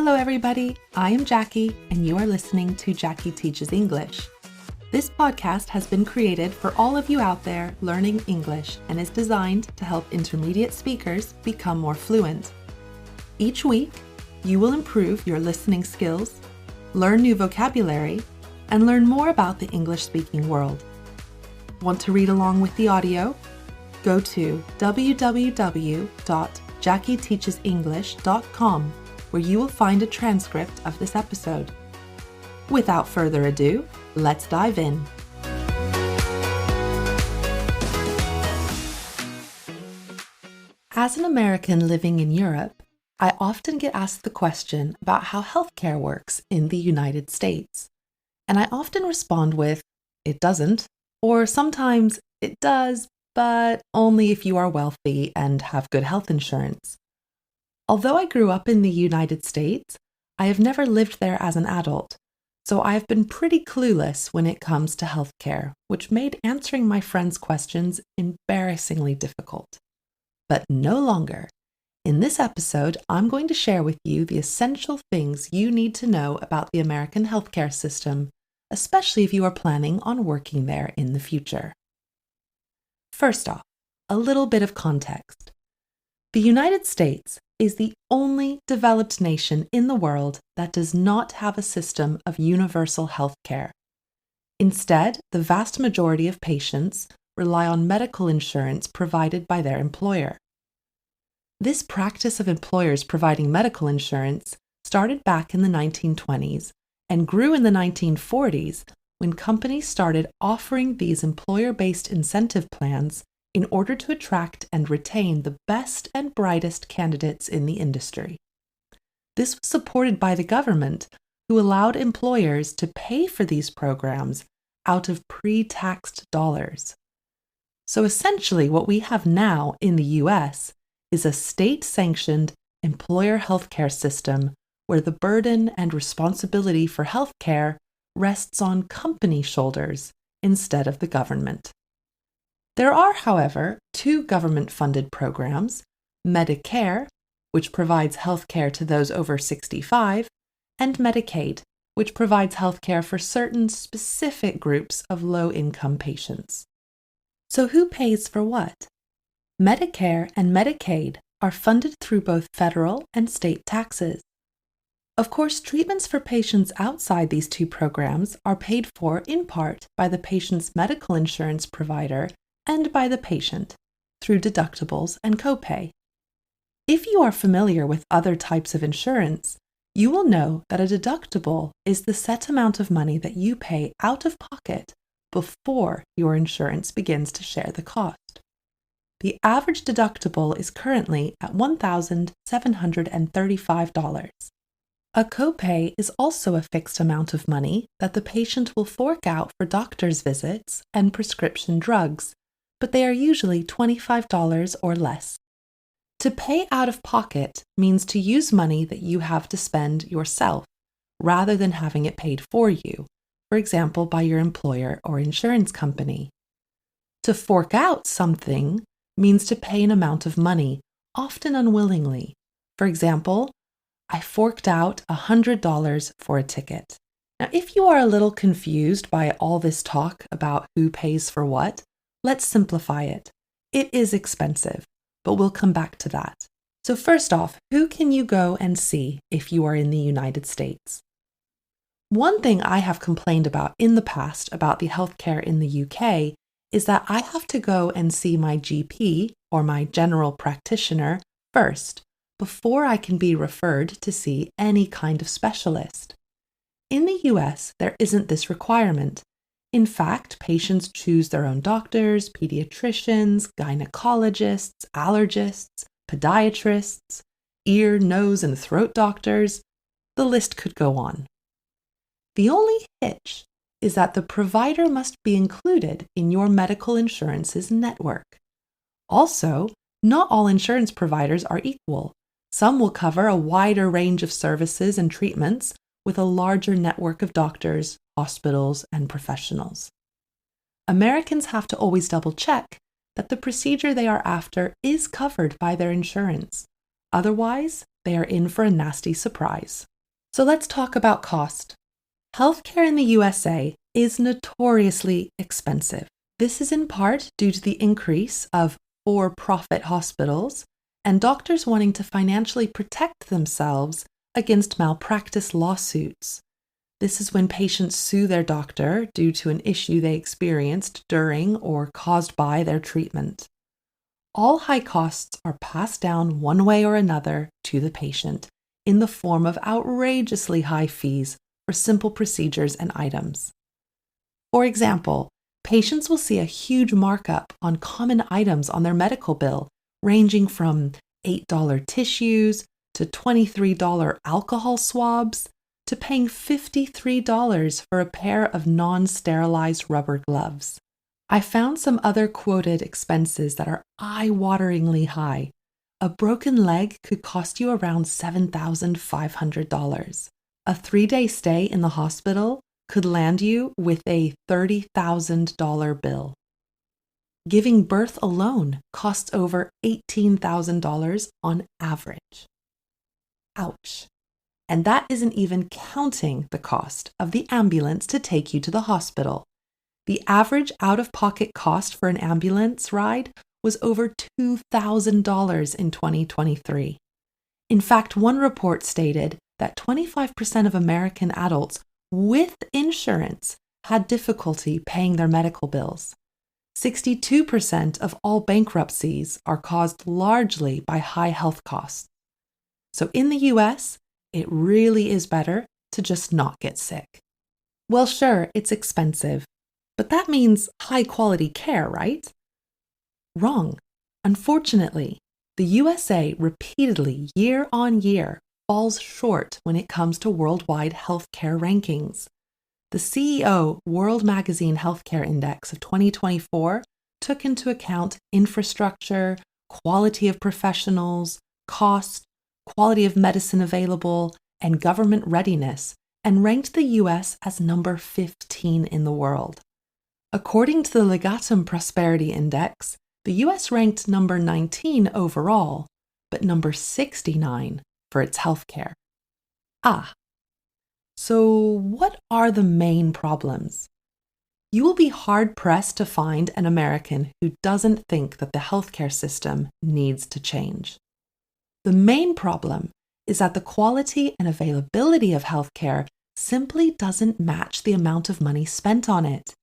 Hello everybody, I am Jackie and you are listening to Jackie Teaches English. This podcast has been created for all of you out there learning English and is designed to help intermediate speakers become more fluent. Each week, you will improve your listening skills, learn new vocabulary, and learn more about the English-speaking world. Want to read along with the audio? Go to www.jackieteachesenglish.com where you will find a transcript of this episode. Without further ado, let's dive in. As an American living in Europe, I often get asked the question about how healthcare works in the United States. And I often respond with, it doesn't, or sometimes it does, but only if you are wealthy and have good health insurance. Although I grew up in the United States, I have never lived there as an adult, so I have been pretty clueless when it comes to healthcare, which made answering my friends' questions embarrassingly difficult. But no longer. In this episode, I'm going to share with you the essential things you need to know about the American healthcare system, especially if you are planning on working there in the future. First off, a little bit of context. The United States is the only developed nation in the world that does not have a system of universal health care. Instead, the vast majority of patients rely on medical insurance provided by their employer. This practice of employers providing medical insurance started back in the 1920s and grew in the 1940s when companies started offering these employer-based incentive plans in order to attract and retain the best and brightest candidates in the industry. This was supported by the government, who allowed employers to pay for these programs out of pre-taxed dollars. So essentially, what we have now in the US is a state-sanctioned employer healthcare system where the burden and responsibility for healthcare rests on company shoulders instead of the government. There are, however, two government-funded programs, Medicare, which provides health care to those over 65, and Medicaid, which provides health care for certain specific groups of low-income patients. So who pays for what? Medicare and Medicaid are funded through both federal and state taxes. Of course, treatments for patients outside these two programs are paid for in part by the patient's medical insurance provider and by the patient, through deductibles and copay. If you are familiar with other types of insurance, you will know that a deductible is the set amount of money that you pay out of pocket before your insurance begins to share the cost. The average deductible is currently at $1,735. A copay is also a fixed amount of money that the patient will fork out for doctor's visits and prescription drugs, but they are usually $25 or less. To pay out of pocket means to use money that you have to spend yourself, rather than having it paid for you, for example, by your employer or insurance company. To fork out something means to pay an amount of money, often unwillingly. For example, I forked out $100 for a ticket. Now, if you are a little confused by all this talk about who pays for what, let's simplify it. It is expensive, but we'll come back to that. So first off, who can you go and see if you are in the United States? One thing I have complained about in the past about the healthcare in the UK is that I have to go and see my GP or my general practitioner first before I can be referred to see any kind of specialist. In the US, there isn't this requirement. In fact, patients choose their own doctors, pediatricians, gynecologists, allergists, podiatrists, ear, nose, and throat doctors. The list could go on. The only hitch is that the provider must be included in your medical insurance's network. Also, not all insurance providers are equal. Some will cover a wider range of services and treatments with a larger network of doctors, hospitals, and professionals. Americans have to always double-check that the procedure they are after is covered by their insurance. Otherwise, they are in for a nasty surprise. So let's talk about cost. Healthcare in the USA is notoriously expensive. This is in part due to the increase of for-profit hospitals and doctors wanting to financially protect themselves against malpractice lawsuits. This is when patients sue their doctor due to an issue they experienced during or caused by their treatment. All high costs are passed down one way or another to the patient in the form of outrageously high fees for simple procedures and items. For example, patients will see a huge markup on common items on their medical bill, ranging from $8 tissues to $23 alcohol swabs to paying $53 for a pair of non-sterilized rubber gloves. I found some other quoted expenses that are eye-wateringly high. A broken leg could cost you around $7,500. A 3-day stay in the hospital could land you with a $30,000 bill. Giving birth alone costs over $18,000 on average. Ouch. And that isn't even counting the cost of the ambulance to take you to the hospital. The average out-of-pocket cost for an ambulance ride was over $2,000 in 2023. In fact, one report stated that 25% of American adults with insurance had difficulty paying their medical bills. 62% of all bankruptcies are caused largely by high health costs. So in the US, it really is better to just not get sick. Well, sure, it's expensive, but that means high quality care, right? Wrong. Unfortunately, the USA repeatedly, year on year, falls short when it comes to worldwide healthcare rankings. The CEO World Magazine Healthcare Index of 2024 took into account infrastructure, quality of professionals, cost, quality of medicine available, and government readiness, and ranked the US as number 15 in the world. According to the Legatum Prosperity Index, the US ranked number 19 overall, but number 69 for its healthcare. So what are the main problems? You will be hard-pressed to find an American who doesn't think that the healthcare system needs to change. The main problem is that the quality and availability of healthcare simply doesn't match the amount of money spent on it.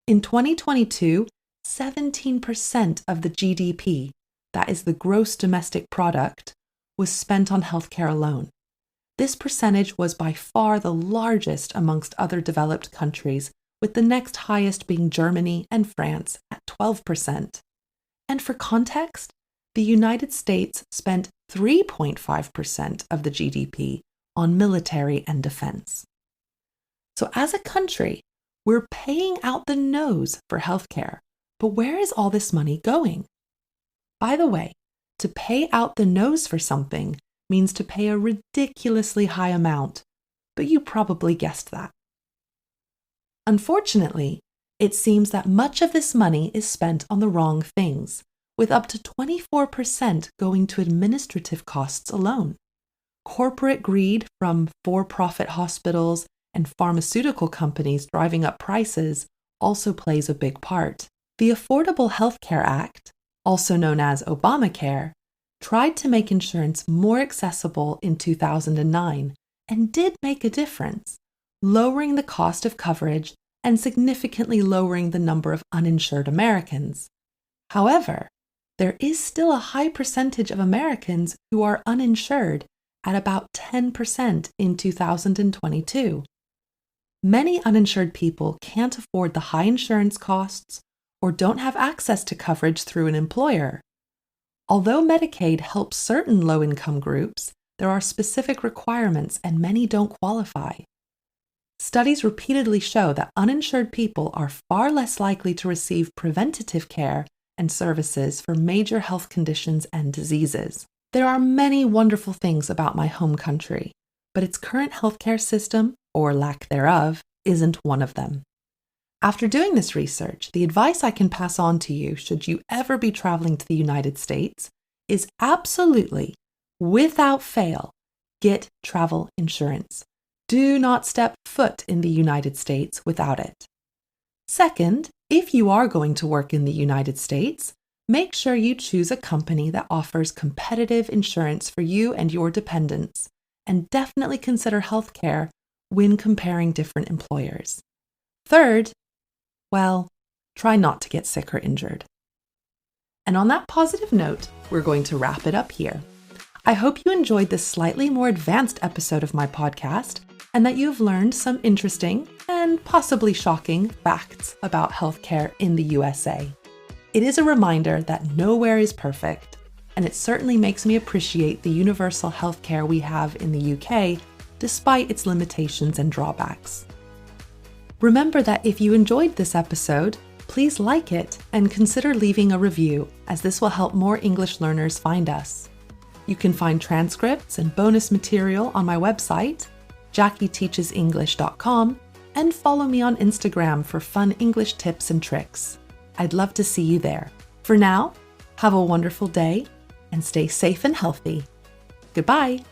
In 2022, 17% of the GDP, that is the gross domestic product, was spent on healthcare alone. This percentage was by far the largest amongst other developed countries, with the next highest being Germany and France at 12%. And for context, the United States spent 3.5% of the GDP on military and defense. So as a country, we're paying out the nose for healthcare, but where is all this money going? By the way, to pay out the nose for something means to pay a ridiculously high amount, but you probably guessed that. Unfortunately, it seems that much of this money is spent on the wrong things, with up to 24% going to administrative costs alone. Corporate greed from for-profit hospitals and pharmaceutical companies driving up prices also plays a big part. The Affordable Health Care Act, also known as Obamacare, tried to make insurance more accessible in 2009 and did make a difference, lowering the cost of coverage and significantly lowering the number of uninsured Americans. However, there is still a high percentage of Americans who are uninsured at about 10% in 2022. Many uninsured people can't afford the high insurance costs or don't have access to coverage through an employer. Although Medicaid helps certain low-income groups, there are specific requirements and many don't qualify. Studies repeatedly show that uninsured people are far less likely to receive preventative care and services for major health conditions and diseases. There are many wonderful things about my home country, but its current healthcare system, or lack thereof, isn't one of them. After doing this research, the advice I can pass on to you should you ever be traveling to the United States is absolutely, without fail, get travel insurance. Do not step foot in the United States without it. Second, if you are going to work in the United States, make sure you choose a company that offers competitive insurance for you and your dependents, and definitely consider healthcare when comparing different employers. Third, well, try not to get sick or injured. And on that positive note, we're going to wrap it up here. I hope you enjoyed this slightly more advanced episode of my podcast and that you've learned some interesting and possibly shocking facts about healthcare in the USA. It is a reminder that nowhere is perfect, and it certainly makes me appreciate the universal healthcare we have in the UK, despite its limitations and drawbacks. Remember that if you enjoyed this episode, please like it and consider leaving a review, as this will help more English learners find us. You can find transcripts and bonus material on my website, JackieTeachesEnglish.com, and follow me on Instagram for fun English tips and tricks. I'd love to see you there. For now, have a wonderful day and stay safe and healthy. Goodbye.